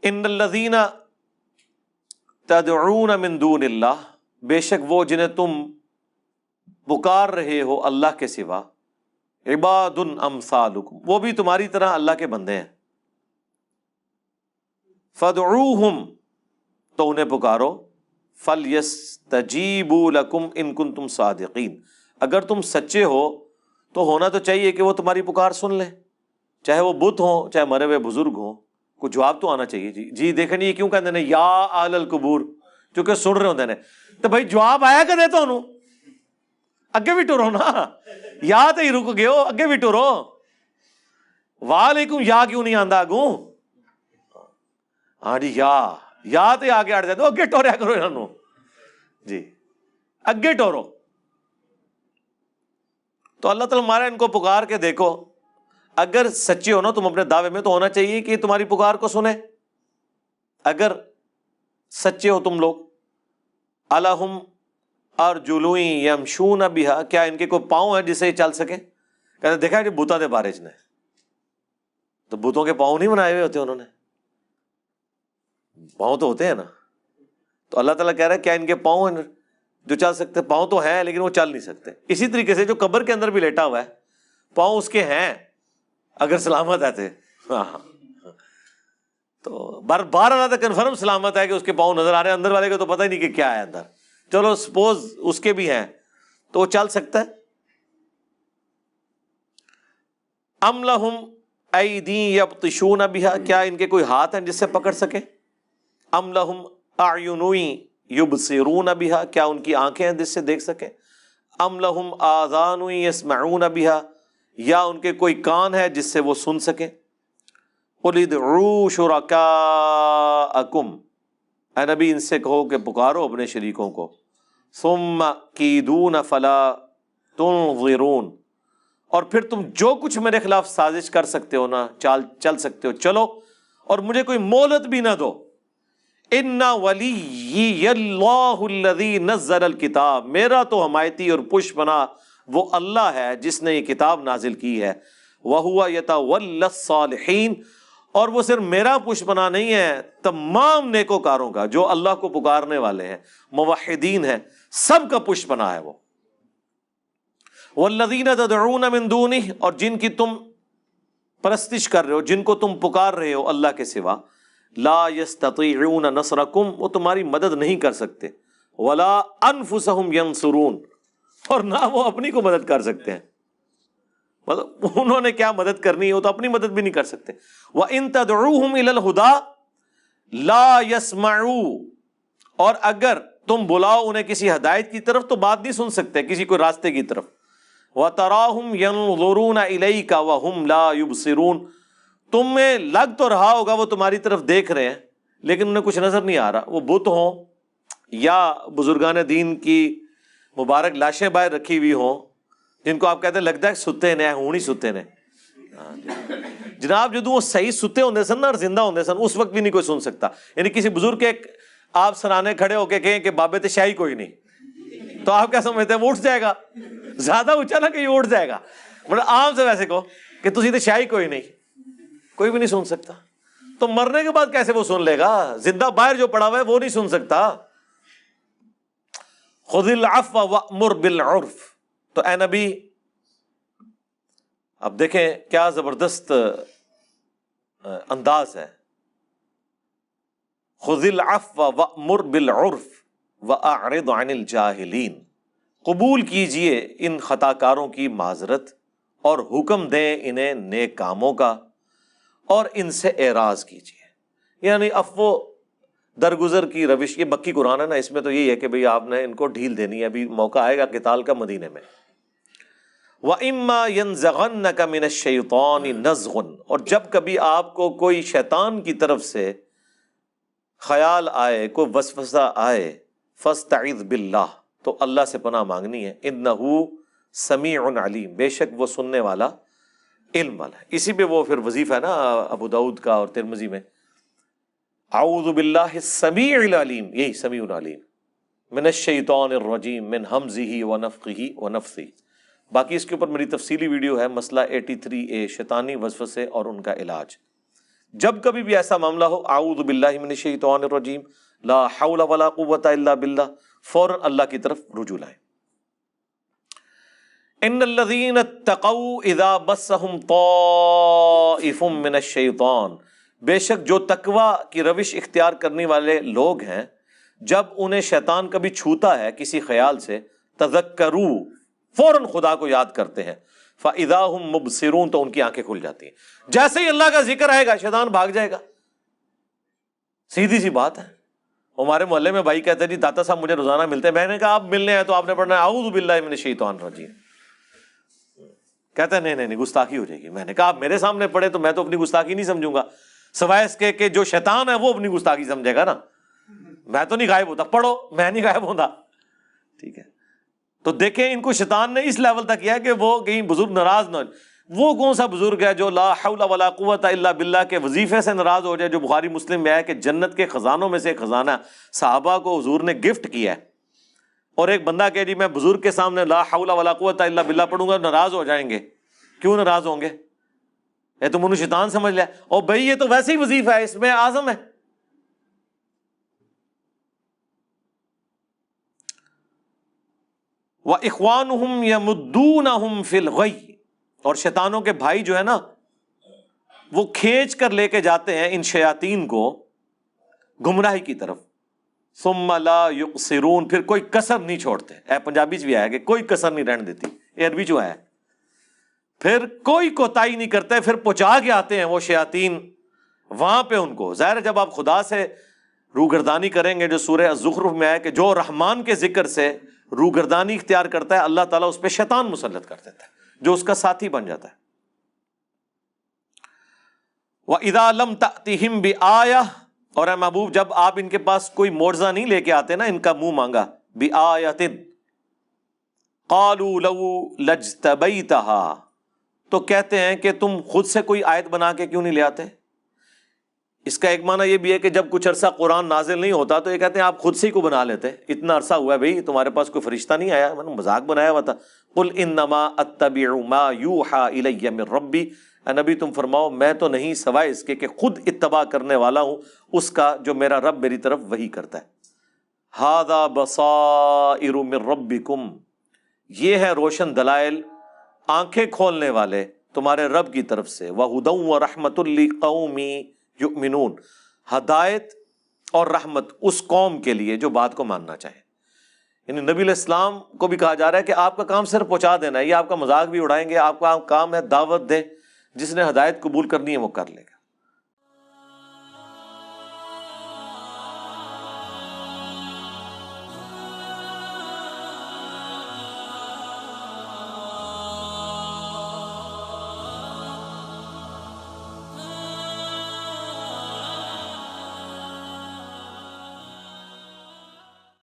ان الذین تدعون من دون اللہ، بے شک وہ جنہیں تم پکار رہے ہو اللہ کے سوا، عباد امثالکم، وہ بھی تمہاری طرح اللہ کے بندے ہیں، فادعوہم، تو انہیں پکارو، فلیستجیبوا لکم ان کنتم صادقین، اگر تم سچے ہو تو ہونا تو چاہیے کہ وہ تمہاری پکار سن لیں، چاہے وہ بت ہوں چاہے مرے ہوئے بزرگ ہوں، کوئی جواب تو آنا چاہیے۔ جی دیکھیں یہ کیوں کہتے ہیں یا اہل القبور، کیونکہ سن رہے ہوتے ہیں تو بھائی جواب آیا کہ دے تو انہوں اگے بھی ٹرو نا، یا تو ہی رک گئے ہو، اگے بھی ٹرو، وعلیکم یا کیوں نہیں آندا اگوں؟ ہاں جی یا تو آگے اڑ جاتے اگے ٹوریا کرو انہوں، جی اگے ٹورو۔ تو اللہ تعالیٰ ہمارا ان کو پکار کے دیکھو، اگر سچے ہو نا تم اپنے دعوے میں تو ہونا چاہیے کہ تمہاری پکار کو سنے، اگر سچے ہو تم لوگ۔ الہم ارجل یمشون بہا، کیا ان کے کوئی پاؤں ہیں جس سے یہ چل سکے؟ کہتے دیکھا جی بوتا دے بارے چ نے تو بتوں کے پاؤں نہیں بنائے ہوئے ہوتے انہوں نے، پاؤں تو ہوتے ہیں نا۔ تو اللہ تعالیٰ کہہ رہا ہے کیا ان کے پاؤں ہیں جو چل سکتے؟ پاؤں تو ہیں لیکن وہ چل نہیں سکتے۔ اسی طریقے سے جو قبر کے اندر بھی لیٹا ہوا ہے پاؤں اس کے ہیں اگر سلامت ہے ہاں، تو بار اللہ تک کنفرم سلامت ہے کہ اس کے پاؤں نظر آ رہے ہیں، اندر والے کو تو پتہ ہی نہیں کہ کیا ہے اندر، چلو سپوز اس کے بھی ہیں تو وہ چل سکتا ہے۔ ام لہم ایدی یبطشون بہا، کیا ان کے کوئی ہاتھ ہیں جس سے پکڑ سکے؟ ام لہم اعین یبصرون بہا، کیا ان کی آنکھیں ہیں جس سے دیکھ سکیں؟ ام لہم آذان یسمعون بہا، یا ان کے کوئی کان ہے جس سے وہ سن سکیں؟ قل ادعوا شرکاءکم، اے نبی ان سے کہو کہ پکارو اپنے شریکوں کو، ثم کیدون فلا تنظرون، اور پھر تم جو کچھ میرے خلاف سازش کر سکتے ہو نا، چل سکتے ہو چلو، اور مجھے کوئی مہلت بھی نہ دو۔ ان ولی اللہ الذی نزل الکتاب، میرا تو حمایتی اور پش پناہ وہ اللہ ہے جس نے یہ کتاب نازل کی ہے، وہو یتولی الصالحین، اور وہ صرف میرا پش پناہ نہیں ہے، تمام نیکوکاروں کا جو اللہ کو پکارنے والے ہیں، موحدین ہیں، سب کا پش پناہ ہے وہ۔ والذین تدعون من دونہ، اور جن کی تم پرستش کر رہے ہو، جن کو تم پکار رہے ہو اللہ کے سوا، لا یستطیعون نصرکم، وہ تمہاری مدد نہیں کر سکتے، ولا انفسہم ینصرون، اور نہ وہ اپنی کو مدد کر سکتے ہیں، مطلب انہوں نے کیا مدد کرنی ہے، وہ تو اپنی مدد بھی نہیں کر سکتے۔ وَإِن تَدْعُوهُمْ إِلَى الْهُدَىٰ لَا يَسْمَعُوا، اور اگر تم بلاؤ انہیں کسی ہدایت کی طرف تو بات نہیں سن سکتے، کسی کوئی راستے کی طرف۔ وَتَرَاهُمْ يَنظُرُونَ إِلَيْكَ وَهُمْ لَا يُبْصِرُونَ، تمہیں لگ تو رہا ہوگا وہ تمہاری طرف دیکھ رہے ہیں لیکن انہیں کچھ نظر نہیں آ رہا، وہ بت ہوں یا بزرگان دین کی مبارک لاشیں باہر رکھی ہوئی ہوں جن کو آپ کہتے ہیں لگتا ہے ستے نے ہوں نہیں ستے نے، جناب جدوں وہ صحیح ستے ہوندے سن اور زندہ ہوندے سن اس وقت بھی نہیں کوئی سن سکتا، یعنی کسی بزرگ کے آپ سرانے کھڑے ہو کے کہیں کہ بابے تے شاہی کوئی نہیں، تو آپ کیا سمجھتے ہیں وہ اٹھ جائے گا؟ زیادہ اونچا نہ کہ یہ اٹھ جائے گا، مطلب عام سے ویسے کہو کہ تسی تے شاہی کوئی نہیں، کوئی بھی نہیں سن سکتا، تو مرنے کے بعد کیسے وہ سن لے گا؟ زندہ باہر جو پڑا ہوا ہے وہ نہیں سن سکتا۔ خذ العفو وامر بالعرف، تو اے نبی اب دیکھیں کیا زبردست انداز ہے، خذ العفو وامر بالعرف واعرض عن الجاہلین، قبول کیجئے ان خطا کاروں کی معذرت اور حکم دیں انہیں نیک کاموں کا اور ان سے اعراض کیجئے، یعنی عفو درگزر کی روش، یہ مکی قرآن ہے نا، اس میں تو یہی ہے کہ بھئی آپ نے ان کو ڈھیل دینی ہے، ابھی موقع آئے گا قتال کا مدینے میں۔ وَإِمَّا يَنزَغَنَّكَ مِنَ الشَّيْطَانِ نَزْغٌ، اور جب کبھی آپ کو کوئی شیطان کی طرف سے خیال آئے، کوئی وسوسہ آئے، فَاسْتَعِذْ بِاللَّهِ، تو اللہ سے پناہ مانگنی ہے، إِنَّهُ سَمِيعٌ عَلِيمٌ، بے شک وہ سننے والا علم والا ہے۔ اسی پہ وہ پھر وظیفہ ہے نا ابو داؤد کا اور ترمذی میں، اعوذ باللہ السمیع العلیم، یہی سمیع العلیم، من الشیطان الرجیم من ہمزہ ونفخہ ونفثہ۔ باقی اس کے اوپر میری تفصیلی ویڈیو ہے، مسئلہ 83A، شیطانی وسوسے اور ان کا علاج، جب کبھی بھی ایسا معاملہ ہو اعوذ باللہ من الشیطان الرجیم لا حول ولا قوۃ الا باللہ، فوراً اللہ کی طرف رجوع لائیں۔ ان الذین اتقوا اذا مسهم طائف من الشیطان، بے شک جو تقوی کی روش اختیار کرنے والے لوگ ہیں، جب انہیں شیطان کبھی چھوتا ہے کسی خیال سے، تذکروا، فوراً خدا کو یاد کرتے ہیں، فاذا هم مبصرون، تو ان کی آنکھیں کھل جاتی ہیں۔ جیسے ہی اللہ کا ذکر آئے گا شیطان بھاگ جائے گا، سیدھی سی بات ہے۔ ہمارے محلے میں بھائی کہتے ہیں جی داتا صاحب مجھے روزانہ ملتے ہیں، میں نے کہا آپ ملنے ہیں تو آپ نے پڑھنا ہے اعوذ باللہ من الشیطان الرجیم، کہتے ہیں نہیں گستاخی ہو جائے گی۔ میں نے کہا آپ میرے سامنے پڑھے تو میں تو اپنی گستاخی نہیں سمجھوں گا، سوائے اس کے کہ جو شیطان ہے وہ اپنی گستاخی سمجھے گا نا، میں تو نہیں غائب ہوتا، پڑھو میں نہیں غائب ہوتا، ٹھیک ہے۔ تو دیکھیں ان کو شیطان نے اس لیول تک کیا کہ وہ کہیں بزرگ ناراض نہ ہو۔ وہ کون سا بزرگ ہے جو لا حول ولا قوت الا باللہ کے وظیفے سے ناراض ہو جائے، جو بخاری مسلم میں ہے کہ جنت کے خزانوں میں سے ایک خزانہ صحابہ کو حضور نے گفٹ کیا ہے، اور ایک بندہ کہ جی میں بزرگ کے سامنے لا حول ولا قوت الا باللہ پڑھوں گا، ناراض ہو جائیں گے۔ کیوں ناراض ہوں گے؟ یہ تو منو شیطان سمجھ لیا، اور بھائی یہ تو ویسے ہی وظیفہ ہے، اس میں اعظم ہے۔ وَإِخْوَانُهُمْ يَمُدُّونَهُمْ فِي الْغَيِّ، اور شیطانوں کے بھائی جو ہے نا وہ کھینچ کر لے کے جاتے ہیں ان شیاطین کو گمراہی کی طرف، ثُمَّ لَا يُقْصِرُونَ، پھر کوئی کسر نہیں چھوڑتے۔ اے پنجابی چ بھی آیا کہ کوئی کسر نہیں رہنے دیتی، یہ عربی جو ہے، پھر کوئی کوتاہی نہیں کرتے، پھر پہنچا کے آتے ہیں وہ شیاطین وہاں پہ ان کو۔ ظاہر ہے جب آپ خدا سے روگردانی کریں گے، جو سورہ الزخرف میں ہے کہ جو رحمان کے ذکر سے روگردانی اختیار کرتا ہے اللہ تعالیٰ اس پہ شیطان مسلط کر دیتا ہے جو اس کا ساتھی بن جاتا ہے۔ وَإِذَا لَمْ تَأْتِهِمْ بِآيَةٍ، اور اے محبوب جب آپ ان کے پاس کوئی معجزہ نہیں لے کے آتے نا، ان کا منہ مانگا، بِآيَةٍ قَالُوا لَوْ لَجْتَبَيْتَهَا، تو کہتے ہیں کہ تم خود سے کوئی آیت بنا کے کیوں نہیں لے آتے۔ اس کا ایک معنی یہ بھی ہے کہ جب کچھ عرصہ قرآن نازل نہیں ہوتا تو یہ کہتے ہیں آپ خود سے ہی کو بنا لیتے، اتنا عرصہ ہوا ہے بھائی تمہارے پاس کوئی فرشتہ نہیں آیا، میں نے مذاق بنایا ہوا تھا۔ قُلْ إِنَّمَا أَتَّبِعُ مَا يُوحَى إِلَيَّ مِن رَبِّي، اے نبی تم فرماؤ میں تو نہیں سوائے اس کے کہ خود اتباع کرنے والا ہوں اس کا جو میرا رب میری طرف وحی کرتا ہے۔ هَذَا بَصَائِرُ مِن رَبِّكُمْ، یہ ہے روشن دلائل، آنکھیں کھولنے والے تمہارے رب کی طرف سے، وَهُدًى وَرَحْمَةٌ لِقَوْمٍ یؤمنون، ہدایت اور رحمت اس قوم کے لیے جو بات کو ماننا چاہے۔ یعنی نبی علیہ السلام کو بھی کہا جا رہا ہے کہ آپ کا کام صرف پہنچا دینا ہے، یہ آپ کا مذاق بھی اڑائیں گے، آپ کا کام ہے دعوت دیں، جس نے ہدایت قبول کرنی ہے وہ کر لے گا۔